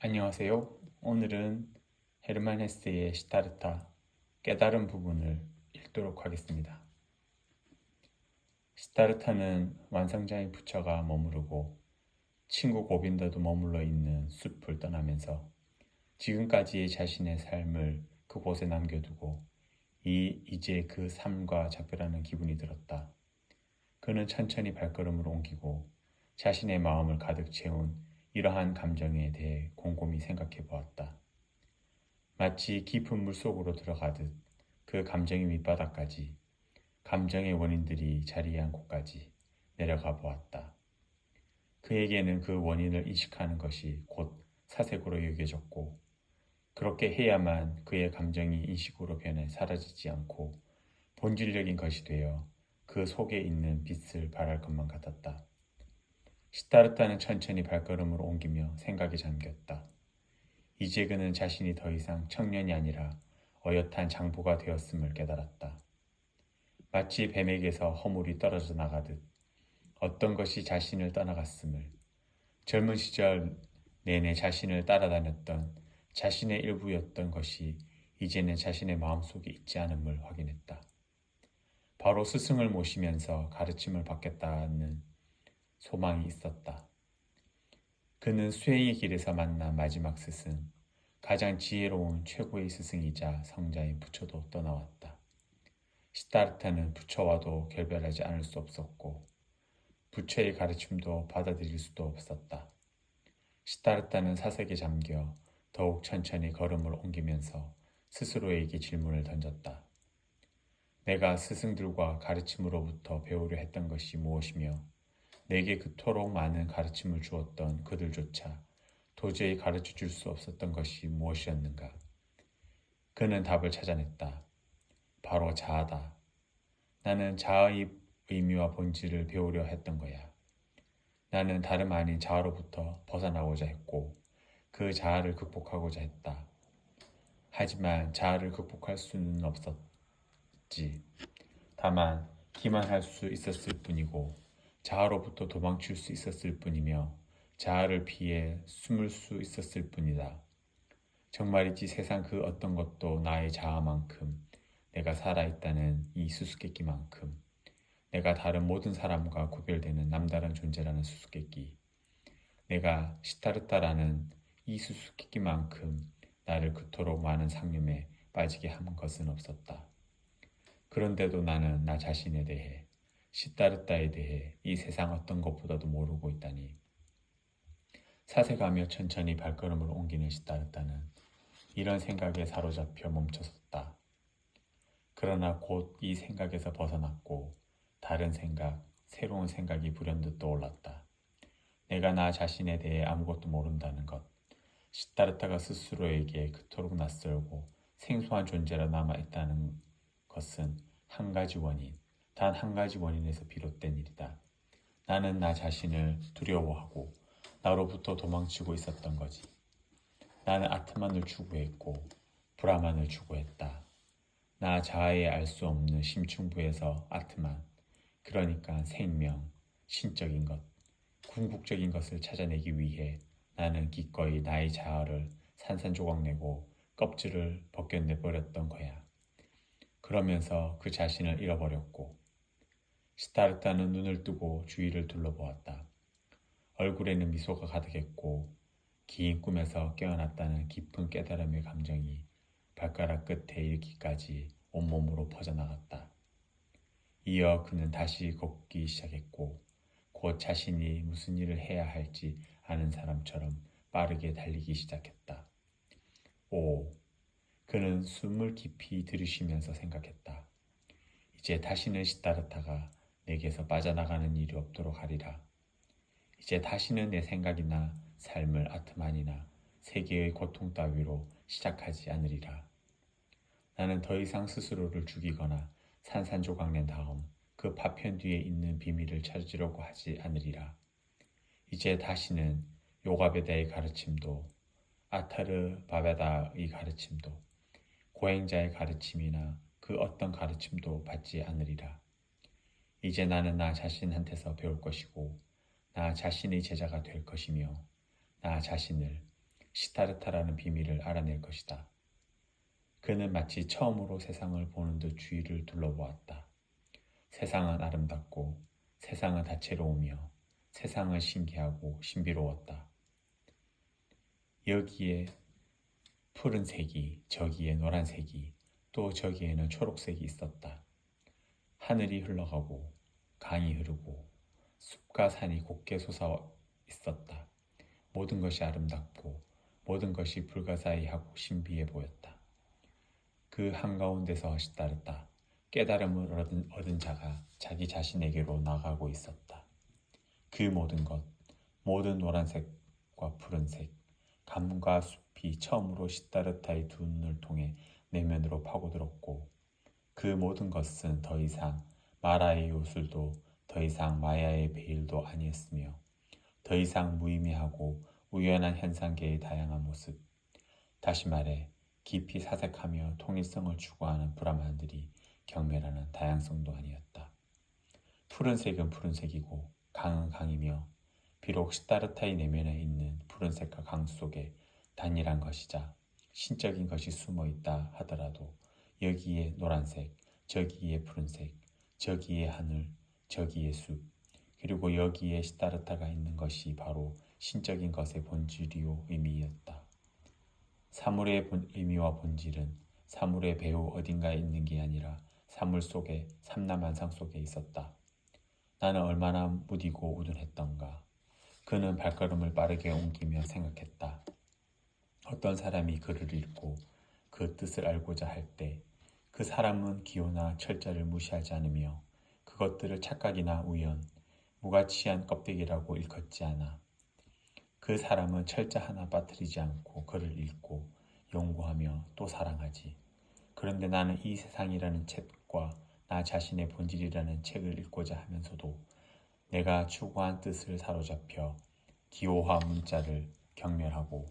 안녕하세요. 오늘은 헤르만 헤세의 시타르타 깨달은 부분을 읽도록 하겠습니다. 시타르타는 완성자인 부처가 머무르고 친구 고빈더도 머물러 있는 숲을 떠나면서 지금까지의 자신의 삶을 그곳에 남겨두고 이제 그 삶과 작별하는 기분이 들었다. 그는 천천히 발걸음을 옮기고 자신의 마음을 가득 채운 이러한 감정에 대해 곰곰이 생각해 보았다. 마치 깊은 물속으로 들어가듯 그 감정의 밑바닥까지, 감정의 원인들이 자리한 곳까지 내려가 보았다. 그에게는 그 원인을 인식하는 것이 곧 사색으로 여겨졌고, 그렇게 해야만 그의 감정이 인식으로 변해 사라지지 않고 본질적인 것이 되어 그 속에 있는 빛을 발할 것만 같았다. 시타르타는 천천히 발걸음을 옮기며 생각에 잠겼다. 이제 그는 자신이 더 이상 청년이 아니라 어엿한 장부가 되었음을 깨달았다. 마치 뱀에게서 허물이 떨어져 나가듯 어떤 것이 자신을 떠나갔음을, 젊은 시절 내내 자신을 따라다녔던 자신의 일부였던 것이 이제는 자신의 마음속에 있지 않음을 확인했다. 바로 스승을 모시면서 가르침을 받겠다는 소망이 있었다. 그는 수행의 길에서 만난 마지막 스승, 가장 지혜로운 최고의 스승이자 성자인 부처도 떠나왔다. 시타르타는 부처와도 결별하지 않을 수 없었고 부처의 가르침도 받아들일 수도 없었다. 시타르타는 사색에 잠겨 더욱 천천히 걸음을 옮기면서 스스로에게 질문을 던졌다. 내가 스승들과 가르침으로부터 배우려 했던 것이 무엇이며 내게 그토록 많은 가르침을 주었던 그들조차 도저히 가르쳐 줄 수 없었던 것이 무엇이었는가? 그는 답을 찾아냈다. 바로 자아다. 나는 자아의 의미와 본질을 배우려 했던 거야. 나는 다름 아닌 자아로부터 벗어나고자 했고 그 자아를 극복하고자 했다. 하지만 자아를 극복할 수는 없었지. 다만 기만할 수 있었을 뿐이고 자아로부터 도망칠 수 있었을 뿐이며 자아를 피해 숨을 수 있었을 뿐이다. 정말이지 세상 그 어떤 것도 나의 자아만큼 내가 살아있다는 이 수수께끼만큼 내가 다른 모든 사람과 구별되는 남다른 존재라는 수수께끼 내가 시타르타라는 이 수수께끼만큼 나를 그토록 많은 상념에 빠지게 한 것은 없었다. 그런데도 나는 나 자신에 대해 시타르타에 대해 이 세상 어떤 것보다도 모르고 있다니. 사색하며 천천히 발걸음을 옮기는 시타르타는 이런 생각에 사로잡혀 멈춰섰다. 그러나 곧 이 생각에서 벗어났고 다른 생각, 새로운 생각이 불현듯 떠올랐다. 내가 나 자신에 대해 아무것도 모른다는 것. 시타르타가 스스로에게 그토록 낯설고 생소한 존재라 남아있다는 것은 한 가지 원인, 단 한 가지 원인에서 비롯된 일이다. 나는 나 자신을 두려워하고 나로부터 도망치고 있었던 거지. 나는 아트만을 추구했고 브라만을 추구했다. 나 자아에 알 수 없는 심층부에서 아트만, 그러니까 생명, 신적인 것, 궁극적인 것을 찾아내기 위해 나는 기꺼이 나의 자아를 산산조각내고 껍질을 벗겨내버렸던 거야. 그러면서 그 자신을 잃어버렸고 시타르타는 눈을 뜨고 주위를 둘러보았다. 얼굴에는 미소가 가득했고 긴 꿈에서 깨어났다는 깊은 깨달음의 감정이 발가락 끝에 이르기까지 온몸으로 퍼져나갔다. 이어 그는 다시 걷기 시작했고 곧 자신이 무슨 일을 해야 할지 아는 사람처럼 빠르게 달리기 시작했다. 오, 그는 숨을 깊이 들이쉬면서 생각했다. 이제 다시는 시타르타가 내게서 빠져나가는 일이 없도록 하리라. 이제 다시는 내 생각이나 삶을 아트만이나 세계의 고통 따위로 시작하지 않으리라. 나는 더 이상 스스로를 죽이거나 산산조각낸 다음 그 파편 뒤에 있는 비밀을 찾으려고 하지 않으리라. 이제 다시는 요가베다의 가르침도 아타르 바베다의 가르침도 고행자의 가르침이나 그 어떤 가르침도 받지 않으리라. 이제 나는 나 자신한테서 배울 것이고 나 자신의 제자가 될 것이며 나 자신을 시타르타라는 비밀을 알아낼 것이다. 그는 마치 처음으로 세상을 보는 듯 주위를 둘러보았다. 세상은 아름답고 세상은 다채로우며 세상은 신기하고 신비로웠다. 여기에 푸른색이, 저기에 노란색이, 또 저기에는 초록색이 있었다. 하늘이 흘러가고 강이 흐르고 숲과 산이 곱게 솟아 있었다. 모든 것이 아름답고 모든 것이 불가사의하고 신비해 보였다. 그 한가운데서 시다르다 깨달음을 얻은 자가 자기 자신에게로 나가고 있었다. 그 모든 것, 모든 노란색과 푸른색, 감과 숲이 처음으로 시다르타의 두 눈을 통해 내면으로 파고들었고 그 모든 것은 더 이상 마라의 요술도 더 이상 마야의 베일도 아니었으며 더 이상 무의미하고 우연한 현상계의 다양한 모습, 다시 말해 깊이 사색하며 통일성을 추구하는 브라만들이 경멸하는 다양성도 아니었다. 푸른색은 푸른색이고 강은 강이며 비록 시다르타의 내면에 있는 푸른색과 강 속에 단일한 것이자 신적인 것이 숨어 있다 하더라도 여기에 노란색, 저기에 푸른색, 저기에 하늘, 저기에 숲, 그리고 여기에 시다르타가 있는 것이 바로 신적인 것의 본질이요 의미였다. 사물의 의미와 본질은 사물의 배후 어딘가에 있는 게 아니라 사물 속에 삼라만상 속에 있었다. 나는 얼마나 무디고 우둔했던가. 그는 발걸음을 빠르게 옮기며 생각했다. 어떤 사람이 글을 읽고 그 뜻을 알고자 할 때 그 사람은 기호나 철자를 무시하지 않으며 그것들을 착각이나 우연, 무가치한 껍데기라고 일컫지 않아. 그 사람은 철자 하나 빠뜨리지 않고 글을 읽고 연구하며 또 사랑하지. 그런데 나는 이 세상이라는 책과 나 자신의 본질이라는 책을 읽고자 하면서도 내가 추구한 뜻을 사로잡혀 기호화 문자를 경멸하고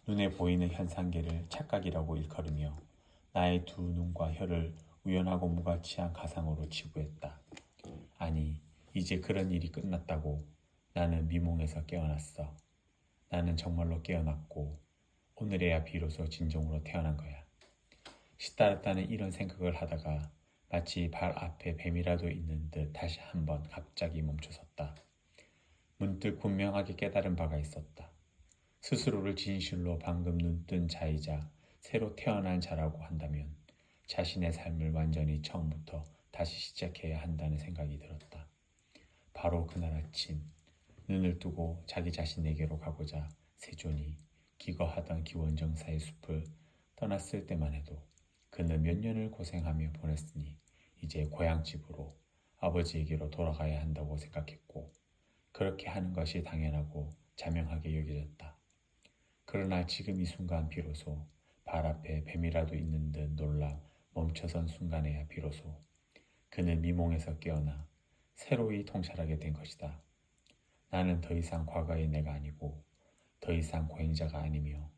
눈에 보이는 현상계를 착각이라고 일컬으며 나의 두 눈과 혀를 우연하고 무가치한 가상으로 치부했다. 아니, 이제 그런 일이 끝났다고. 나는 미몽에서 깨어났어. 나는 정말로 깨어났고 오늘에야 비로소 진정으로 태어난 거야. 시다르타는 이런 생각을 하다가 마치 발 앞에 뱀이라도 있는 듯 다시 한번 갑자기 멈춰섰다. 문득 분명하게 깨달은 바가 있었다. 스스로를 진실로 방금 눈뜬 자이자 새로 태어난 자라고 한다면 자신의 삶을 완전히 처음부터 다시 시작해야 한다는 생각이 들었다. 바로 그날 아침 눈을 뜨고 자기 자신에게로 가고자 세존이 기거하던 기원정사의 숲을 떠났을 때만 해도 그는 몇 년을 고생하며 보냈으니 이제 고향집으로 아버지에게로 돌아가야 한다고 생각했고 그렇게 하는 것이 당연하고 자명하게 여겨졌다. 그러나 지금 이 순간 비로소 발 앞에 뱀이라도 있는 듯 놀라 멈춰선 순간에야 비로소 그는 미몽에서 깨어나 새로이 통찰하게 된 것이다. 나는 더 이상 과거의 내가 아니고 더 이상 고행자가 아니며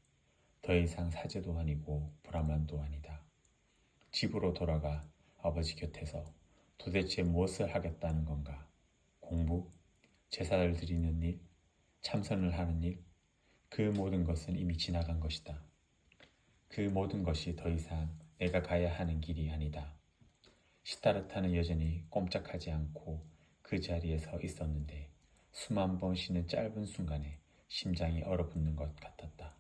더 이상 사제도 아니고 브라만도 아니다. 집으로 돌아가 아버지 곁에서 도대체 무엇을 하겠다는 건가? 공부? 제사를 드리는 일? 참선을 하는 일? 그 모든 것은 이미 지나간 것이다. 그 모든 것이 더 이상 내가 가야 하는 길이 아니다. 시타르타는 여전히 꼼짝하지 않고 그 자리에 서 있었는데 숨 한 번 쉬는 짧은 순간에 심장이 얼어붙는 것 같았다.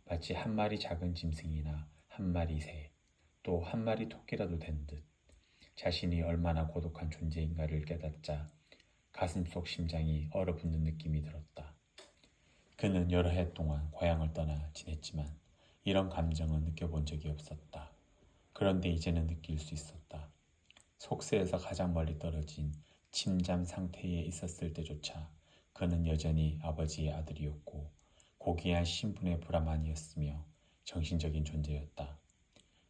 마치 한 마리 작은 짐승이나 한 마리 새, 또 한 마리 토끼라도 된 듯 자신이 얼마나 고독한 존재인가를 깨닫자 가슴속 심장이 얼어붙는 느낌이 들었다. 그는 여러 해 동안 고향을 떠나 지냈지만 이런 감정은 느껴본 적이 없었다. 그런데 이제는 느낄 수 있었다. 속세에서 가장 멀리 떨어진 침잠 상태에 있었을 때조차 그는 여전히 아버지의 아들이었고 고귀한 신분의 브라만이었으며 정신적인 존재였다.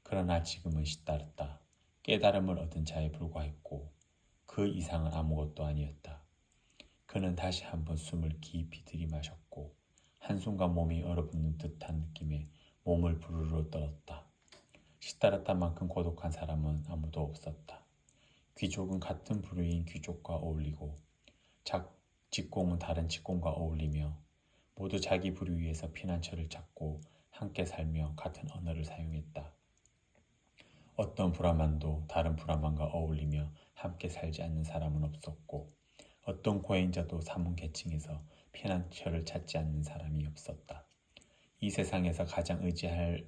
그러나 지금은 시다르다. 깨달음을 얻은 자에 불과했고 그 이상은 아무것도 아니었다. 그는 다시 한번 숨을 깊이 들이마셨고 한순간 몸이 얼어붙는 듯한 느낌에 몸을 부르르 떨었다. 시다르타만큼 고독한 사람은 아무도 없었다. 귀족은 같은 부류인 귀족과 어울리고 직공은 다른 직공과 어울리며 모두 자기 부를 위해서 피난처를 찾고 함께 살며 같은 언어를 사용했다. 어떤 브라만도 다른 브라만과 어울리며 함께 살지 않는 사람은 없었고 어떤 고행자도 사문 계층에서 피난처를 찾지 않는 사람이 없었다. 이 세상에서 가장 의지할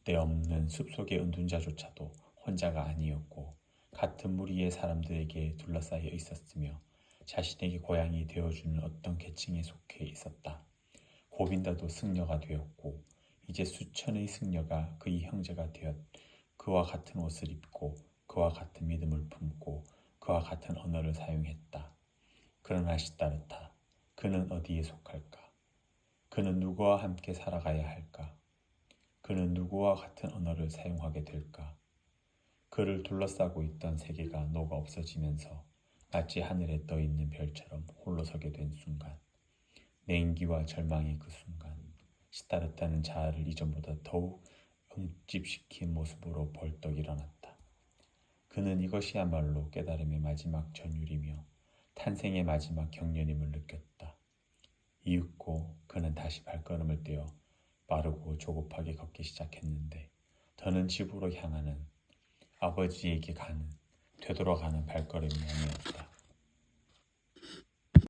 데 없는 숲속의 은둔자조차도 혼자가 아니었고 같은 무리의 사람들에게 둘러싸여 있었으며 자신에게 고향이 되어주는 어떤 계층에 속해 있었다. 고빈다도 승려가 되었고 이제 수천의 승려가 그의 형제가 되었 그와 같은 옷을 입고 그와 같은 믿음을 품고 그와 같은 언어를 사용했다. 그러나 시다르타, 그는 어디에 속할까? 그는 누구와 함께 살아가야 할까? 그는 누구와 같은 언어를 사용하게 될까? 그를 둘러싸고 있던 세계가 녹아 없어지면서 마치 하늘에 떠있는 별처럼 홀로 서게 된 순간, 냉기와 절망의 그 순간, 시타르타는 자아를 이전보다 더욱 응집시킨 모습으로 벌떡 일어났다. 그는 이것이야말로 깨달음의 마지막 전율이며 탄생의 마지막 경련임을 느꼈다. 이윽고 그는 다시 발걸음을 떼어 빠르고 조급하게 걷기 시작했는데 더는 집으로 향하는 아버지에게 가는 되돌아가는 발걸음이 아니었다.